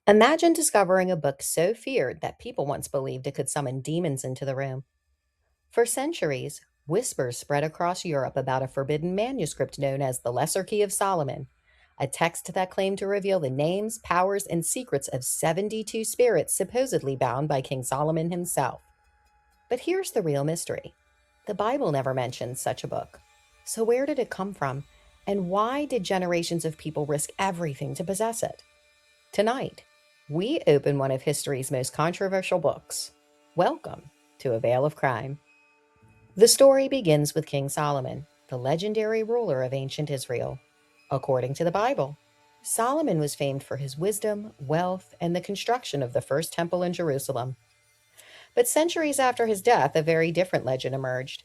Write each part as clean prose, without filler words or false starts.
Imagine discovering a book so feared that people once believed it could summon demons into the room. For centuries, whispers spread across Europe about a forbidden manuscript known as the Lesser Key of Solomon, a text that claimed to reveal the names, powers, and secrets of 72 spirits supposedly bound by King Solomon himself. But here's the real mystery: the Bible never mentions such a book. So, where did it come from? And why did generations of people risk everything to possess it? Tonight, we open one of history's most controversial books. Welcome to A Veil of Crime. The story begins with King Solomon, the legendary ruler of ancient Israel. According to the Bible, Solomon was famed for his wisdom, wealth, and the construction of the first temple in Jerusalem. But centuries after his death, a very different legend emerged.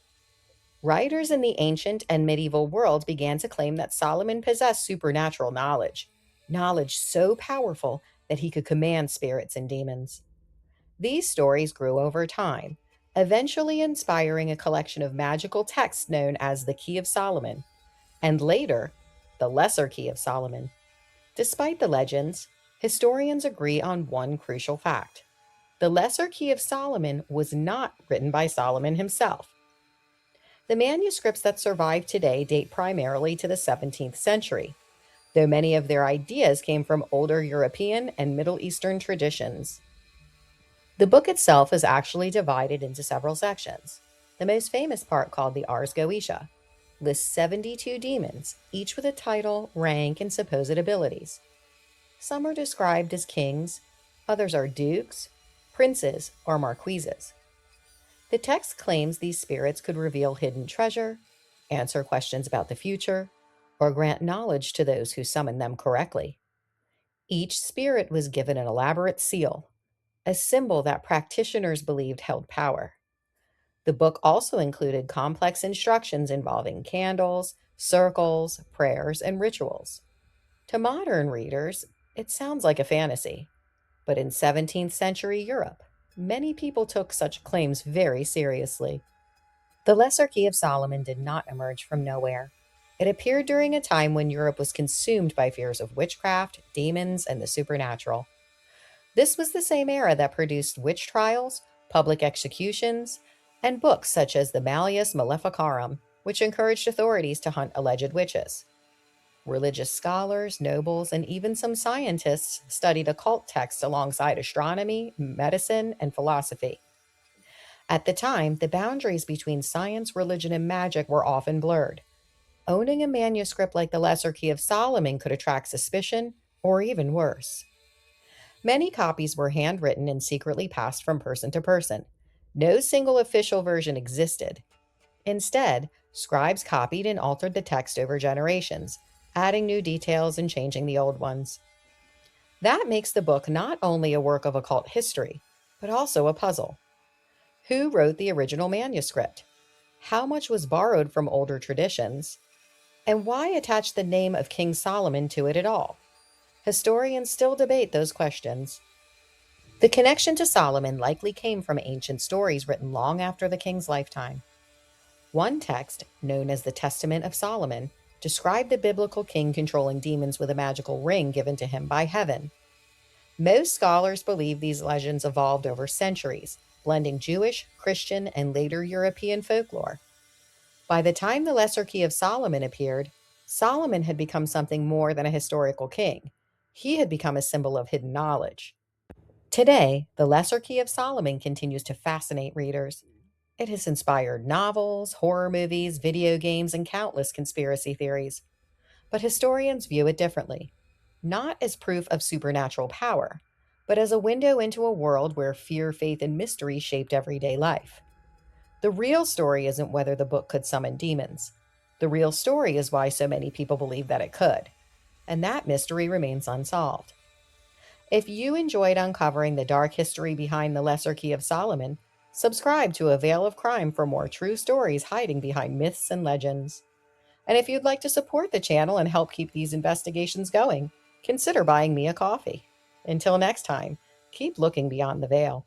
Writers in the ancient and medieval world began to claim that Solomon possessed supernatural knowledge, knowledge so powerful that he could command spirits and demons. These stories grew over time, eventually inspiring a collection of magical texts known as the Key of Solomon, and later, the Lesser Key of Solomon. Despite the legends, historians agree on one crucial fact: the Lesser Key of Solomon was not written by Solomon himself. The manuscripts that survive today date primarily to the 17th century, though many of their ideas came from older European and Middle Eastern traditions. The book itself is actually divided into several sections. The most famous part, called the Ars Goetia, lists 72 demons, each with a title, rank, and supposed abilities. Some are described as kings, others are dukes, princes, or marquises. The text claims these spirits could reveal hidden treasure, answer questions about the future, or grant knowledge to those who summon them correctly. Each spirit was given an elaborate seal, a symbol that practitioners believed held power. The book also included complex instructions involving candles, circles, prayers, and rituals. To modern readers, it sounds like a fantasy, but in 17th century Europe, many people took such claims very seriously. The Lesser Key of Solomon did not emerge from nowhere. It appeared during a time when Europe was consumed by fears of witchcraft, demons, and the supernatural. This was the same era that produced witch trials, public executions, and books such as the Malleus Maleficarum, which encouraged authorities to hunt alleged witches. Religious scholars, nobles, and even some scientists studied occult texts alongside astronomy, medicine, and philosophy. At the time, the boundaries between science, religion, and magic were often blurred. Owning a manuscript like the Lesser Key of Solomon could attract suspicion, or even worse. Many copies were handwritten and secretly passed from person to person. No single official version existed. Instead, scribes copied and altered the text over generations, adding new details and changing the old ones. That makes the book not only a work of occult history, but also a puzzle. Who wrote the original manuscript? How much was borrowed from older traditions? And why attach the name of King Solomon to it at all? Historians still debate those questions. The connection to Solomon likely came from ancient stories written long after the king's lifetime. One text, known as the Testament of Solomon, described the biblical king controlling demons with a magical ring given to him by heaven. Most scholars believe these legends evolved over centuries, blending Jewish, Christian, and later European folklore. By the time the Lesser Key of Solomon appeared, Solomon had become something more than a historical king. He had become a symbol of hidden knowledge. Today, the Lesser Key of Solomon continues to fascinate readers. It has inspired novels, horror movies, video games, and countless conspiracy theories. But historians view it differently, not as proof of supernatural power, but as a window into a world where fear, faith, and mystery shaped everyday life. The real story isn't whether the book could summon demons. The real story is why so many people believe that it could. And that mystery remains unsolved. If you enjoyed uncovering the dark history behind the Lesser Key of Solomon, subscribe to A Veil of Crime for more true stories hiding behind myths and legends. And if you'd like to support the channel and help keep these investigations going, consider buying me a coffee. Until next time, keep looking beyond the veil.